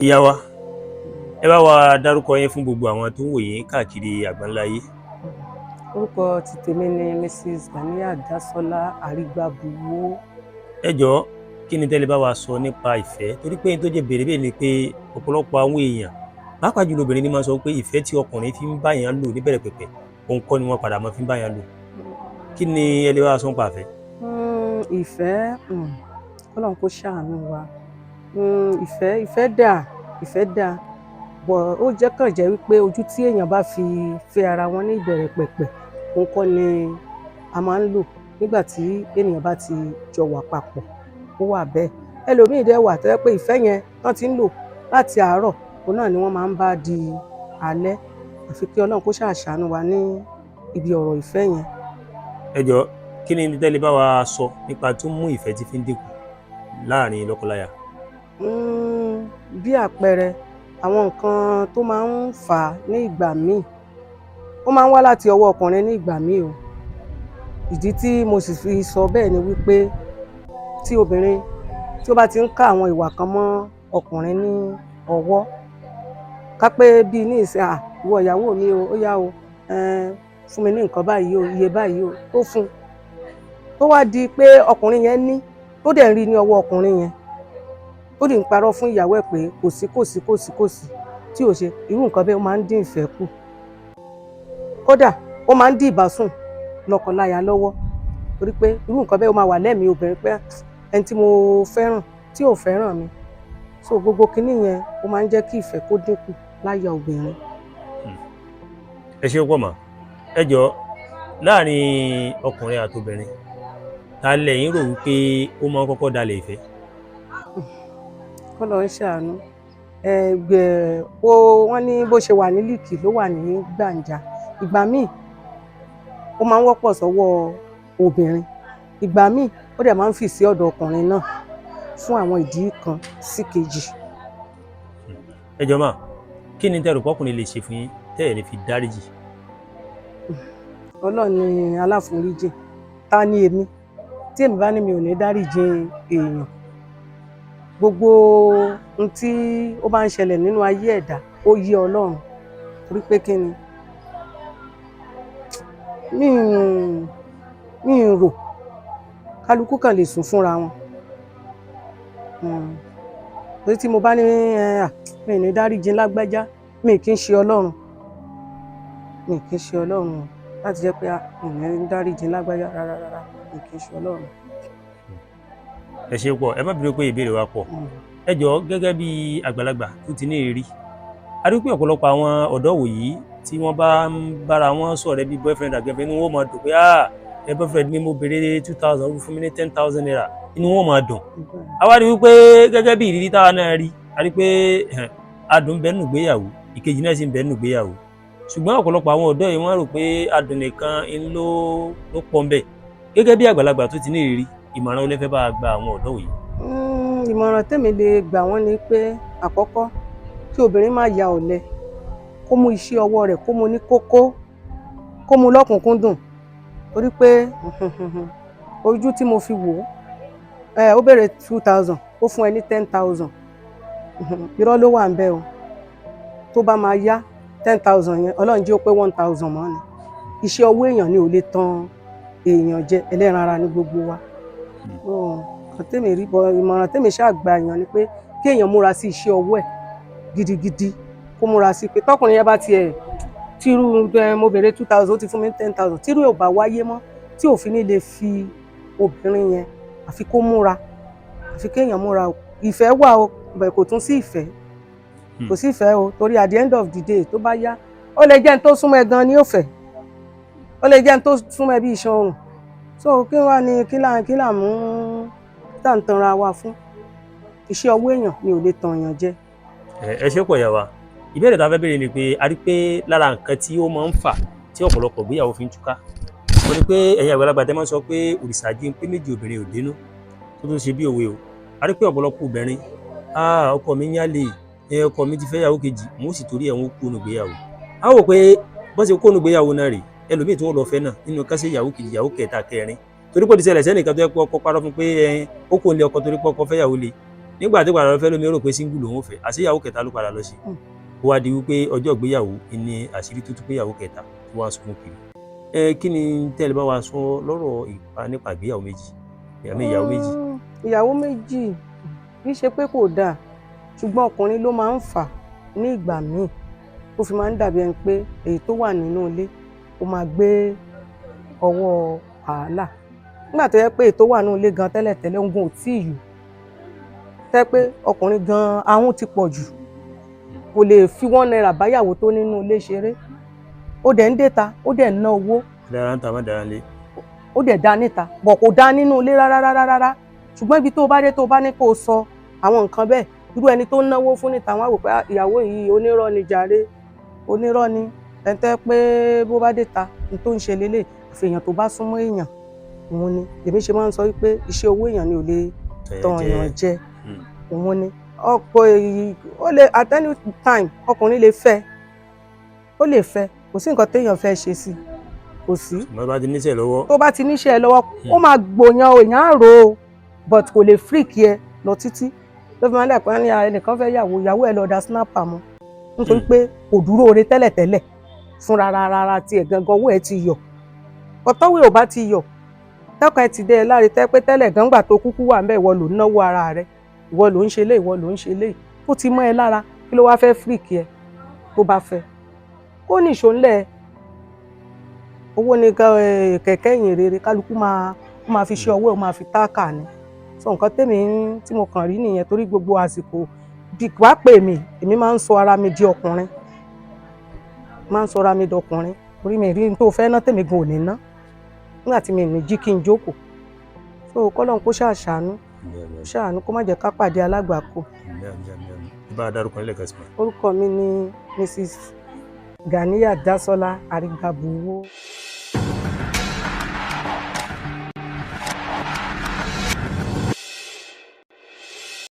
Ìyá wa, ẹ bá wa dárúkọ yín fún gbogbo àwọn tó ń wò yín káàkiri àgbáńláyé. Orúkọ ti tèmi ni Mrs. Ganiat Dasola Arigbabuwo. Ẹ jọ̀ọ́, kí ni tẹ́lẹ̀ bá wa sọ nípa ìfẹ́? Torí pé tó jẹ́ bèrè bẹ́ẹ̀ ni pé ọ̀pọ̀lọpọ̀ àwọn èèyàn, pàápàá jùlọ obìnrin ni máa sọ pé ìfẹ́ tí ọkùnrin fi ń bá yàn lò níbẹ̀rẹ̀ pẹ̀pẹ̀, òun kọ́ ni wọ́n padà máa fi ń bá yàn lò. Kí ni ẹ lè bá wa sọ nípa ìfẹ́? Ìfẹ́, Ọlọ́run kó ṣàánú wa. Ìfẹ́ dà, bọ̀ ó kàn jẹ́ wípé ojú tí èèyàn bá fi fẹ́ ara wọn ní ìbẹ̀rẹ̀ pẹ̀pẹ̀, òun kọ́ ni a máa ń lò nígbà tí ènìyàn bá ti jọ wà papọ̀. Ó wà bẹ́ẹ̀. Ẹlòmíì dẹ̀ wà tó jẹ́ pé ìfẹ́ yẹn wọ́n ti ń lò láti àárọ̀, òun náà ni wọ́n máa ń bá di alẹ́. Àfi kí Ọlọ́run kó ṣàánú wa ní ibi ọ̀rọ̀ ìfẹ́ yẹn. Ẹ jọ̀ọ́, kí ni tẹ́lẹ̀ bá wa sọ nípa tó mú ìfẹ́ tí fi ń dínkù láàrin lọ́kọláya? Bí àpẹẹrẹ, àwọn nǹkan tó máa ń fà á ní ìgbà míì, ó máa ń wá láti ọwọ́ ọkùnrin ní ìgbà míì o. Ìdí tí mo sì fi sọ bẹ́ẹ̀ ni wípé tí obìnrin tí ó bá ti ń ká àwọn ìwà kan mọ́ ọkùnrin ní ọwọ́, ká pé bíi ní ìsìn, ìwọ ìyàwó mi o, ó yá o, fún mi ní nǹkan báyìí o, iye báyìí o, tó fún un. Tó wá di pé ọkùnrin yẹn ní, tó dẹ̀ ń rí ní ọwọ́ ọkùnrin yẹn, ó dì ń parọ́ fún ìyàwó ẹ̀ pé kò sí tí ò ṣe, irú nǹkan bẹ́ẹ̀ ó máa ń dín ìfẹ́ kù. Kódà ó máa ń dín ìbásùn lọ́kọláya lọ́wọ́, torí pé irú nǹkan bẹ́ẹ̀ ó máa wà lẹ́mìí obìnrin pé ẹni tí mo fẹ́ràn tí ò fẹ́ràn mi. So gbogbo kinní yẹn ó máa ń jẹ́ kí ìfẹ́ kó dínkù láyà obìnrin. Ẹ ṣe pọ̀ mà. Ẹ jọ̀ọ́, láàrin ọkùnrin àti obìnrin, ta lẹ̀yin rò wípé ó máa ń kọ́kọ́ dalẹ̀ ìfẹ́? K'Ọlọ́run ṣàánú. Wọ́n ní bó ṣe wà ní líìkì ló wà ní gbàǹjà. Ìgbà míì ó máa ń wọ́pọ̀ sọ́wọ́ obìnrin, ìgbà míì ó dẹ̀ máa ń fì sí ọ̀dọ̀ ọkùnrin náà fún àwọn ìdí kan sí kejì. Ẹ jọ̀ọ́ mà, kí ni tẹ́ rò pọ́kùnrin lè ṣe fún yín tẹ́ ẹ̀ lè fi dáríjì? Ọlọ́run ni aláforíjì. Ta ni èmi tí èmi bá ní mi ò ní dáríjì èèyàn? Gbogbo ohun tí ó bá ń ṣẹlẹ̀ nínú ayé ẹ̀dá ó yé Ọlọ́run, torí pé kí ni mi ń rò, kálukú kan lè sùn fúnra wọn. Torí tí mo bá ní mi ní dáríjì lágbájá, mi kì í ṣe Ọlọ́run láti jẹ́ pé mi ní dáríjì lágbájá rárá, mi kì í ṣe Ọlọ́run. Ẹ ṣe pọ̀, ẹ má bínú pé ìbéèrè wa pọ̀. Ẹ jọ̀ọ́, gẹ́gẹ́ bí àgbàlagbà tó ti ní ìrírí, a rí pé ọ̀pọ̀lọpọ̀ àwọn ọ̀dọ́ wòyí tí wọ́n bá ń bára wọn sọ̀rẹ́ bí boyfriend and girlfriend, inú wọn máa dùn pé ẹ boyfriend mi mo béèrè 2,000, ó fún mi ní 10,000 naira, inú wọn máa dùn. A wá rí wípé gẹ́gẹ́ bí ìrírí táwa náà rí, a rí pé adùn bẹ nínú ìgbéyàwó, ìkejì náà sì ń bẹ nínú ìgbéyàwó. Ṣùgbọ́n ọ̀pọ̀lọpọ̀ àwọn ọ̀dọ́ yìí wọ́n rò pé adùn nìkan ló pọ̀ ń bẹ. Gẹ́gẹ́ bí àgbàlagbà tó ti ní ìrírí, ìmọ̀ràn olè fẹ́ bá gba àwọn ọ̀dọ́ yìí? Ìmọ̀ràn tèmi lè gbà wọ́n ni pé àkọ́kọ́, kí obìnrin má ya ọ̀lẹ, kó mú iṣẹ́ ọwọ́ rẹ̀ kó mú ní kókó, kó mú lọ́kùnkúndùn, torí pé ojú tí mo fi wò ó béèrè 2,000, ó fún ẹ ní 10,000, irọ́ ló wà ń bẹ o. Tó bá máa yá 10,000 yẹn, Ọlọ́run jẹ́ ó pé 1,000 mọ́ ni. Iṣẹ́ ọwọ́ èèyàn ni ò lè tan èèyàn jẹ, ẹlẹ́ran ara ní gbogbo wa. Ìmọ̀ràn tèmi ṣáà gba èèyàn ni pé kí èèyàn múra sí iṣẹ́ ọwọ́ ẹ̀ gidigidi, kó múra sí pé tọkùnrin yẹn bá tiẹ̀ tírú mo béèrè 2,000, ó ti fún mi 10,000, tírú ò bá wáyé mọ́, tí òfin ní lè fi obìnrin yẹn, àfi kó múra, àfi kéèyàn múra o. Ìfẹ́ wà o, bẹ́ẹ̀ kò tún sí ìfẹ́, kò sí ìfẹ́ o, torí at the end of the day tó bá yá, ó lè jẹ́ ẹni tó súnmọ́ ẹ gan ni ó fẹ́, ó lè jẹ́ ẹni tó súnmọ́ ẹ bí iṣan ọrùn. So kí wá ní kí là mú tá ń tanra wa fún? Iṣẹ́ ọwọ́ èèyàn ni ò lè tan èèyàn jẹ. Ẹ ṣe pọ̀ ìyá wa. Ìbéèrè tá a fẹ́ béèrè ni pé a rí pé lára nǹkan tí ó máa ń fà tí ọ̀pọ̀lọpọ̀ ìgbéyàwó fi ń túká, ó ní pé ẹ̀yin àgbàlagbà tẹ́ máa ń sọ pé òrìṣà jí ń pé méjì obìnrin ò dénú, tó tún ṣe bí òwe o. A rí pé ọ̀pọ̀lọpọ̀ obìnrin, ọkọ mi ń yálè, ọkọ mi ti fẹ́ yàwó kejì, mo sì torí ẹ̀ wọ́n kú ìgbéyàwó. A wò pé bọ́n ṣe kó ìgbéyàwó náà rè, ẹlòmíì tí wọ́n lọ fẹ́ náà nínú kán ṣe ìyàwó kejì, ìyàwó kẹta, kẹrin, torí pé ó ti ṣẹlẹ̀ sẹ́nìkan tó yẹ pé ọkọ parọ́ fún pé ó kò lé ọkọ torí pé ọkọ fẹ́ yàwó le. nígbà tí padà lọ fẹ́ lómi rò pé single lòun fẹ́ àti ìyàwó kẹta ló padà lọ sí ó wá di wípé ọjọ́ ìgbéyàwó ni àṣírí tútù pé ìyàwó kẹta tó wá sunkún kiri. Kí ni tẹ́lẹ̀ bá wa sọ lọ́rọ̀ nípa ìgbéyàwó méjì ìyàwó méjì. ìyàwó méjì kì í ṣe pé kò dáa ṣùgbọ́n ọkùnrin ló máa ń fà ní ìgbà míì ó fi máa ń dàbí ẹni pé èyí tó wà nínú ilé ó máa gbé ọwọ́ wàhálà nígbà tó yẹ pé èyí tó wà nínú ilé gan tẹ́lẹ̀tẹ́lẹ̀ ogun ò tí ì yù tẹ́ pé ọkùnrin gan ahun ti pọ̀ jù kò lè fi £1 báyàwó tó nínú ilé ṣeré ó dẹ̀ ń déta ó dẹ̀ ń ná owó dára ń ta má dára lé ó dẹ̀ dá níta bọ̀ kò dá nínú ilé rárá ṣùgbọ́n ibi tó bá dé tó bá ní kó o sọ àwọn nǹkan bẹ́ẹ̀ irú ẹni tó ń náwó fún níta wọn á wò pé ìyàwó yìí onírọ́ ni jàre onírọ́ ni ẹ̀ńtẹ́ pé bó bá déta ní tó ń ṣe lélẹ̀ àfihàn tó bá súnmọ́ èèyàn òun ni èmi ṣe máa ń sọ wípé iṣẹ́ owó èèyàn ni ò lè tàn èèyàn jẹ òun ni ọ̀pọ̀ èyí ó lè at any time ọkùnrin lè fẹ́ ó lè fẹ́ kò sí nǹkan téèyàn fẹ́ ṣe sí kò sí. tó bá ti níṣẹ́ lọ́wọ́. tó bá ti níṣẹ́ lọ́wọ́ ó máa gbòyàn èèyàn á rò ó but kò lè freak yẹ lọ títí ló fi máa ń dà pé ẹnìkan fẹ́ ìyàwó ẹ̀ lọ da snapper mọ́ nítorí pé kò dúró ore tẹ́lẹ̀tẹ́lẹ̀ fúnra rárá tiẹ̀ gangan owó ẹ̀ ti yọ ọ̀tọ́wé ò bá ti yọ tẹ́kọ̀ọ́ ẹ̀ ti dẹ́ ẹ láre tẹ́ pé tẹ́lẹ̀ gángbà tó kúkú wà ńbẹ̀ ìwọ ló ń náwó ara rẹ̀ ìwọ ló ń ṣe lé ìwọ ló ń ṣe lé ó ti mọ́ ẹ lára kí ló wá fẹ́ freak yẹ tó bá fẹ́ ó ní ìṣòǹlẹ̀ owó ní kẹ̀kẹ́ ìyìn rere kálukú máa fi ṣe ọwọ́ ẹ̀ máa fi táàkà ni sọ nǹkan tèmi tí mo kàn rí nìyẹn torí gbogbo àsìkò wá pè mí èmi máa ń sọ ara mi di ọkùnrin torí mi rí tó fẹ́ ná tèmi gan ò ní ná nígbà tí mi ní jí kí n jókòó so kọ́lọ́n kó ṣàánú kó má jẹ́ ká pàdé alágbàkó. bá a dárúkọ nílẹ̀ kẹsìmọ́. orúkọ mi ni Mrs. Ganiya Dasola Arigbabuwo.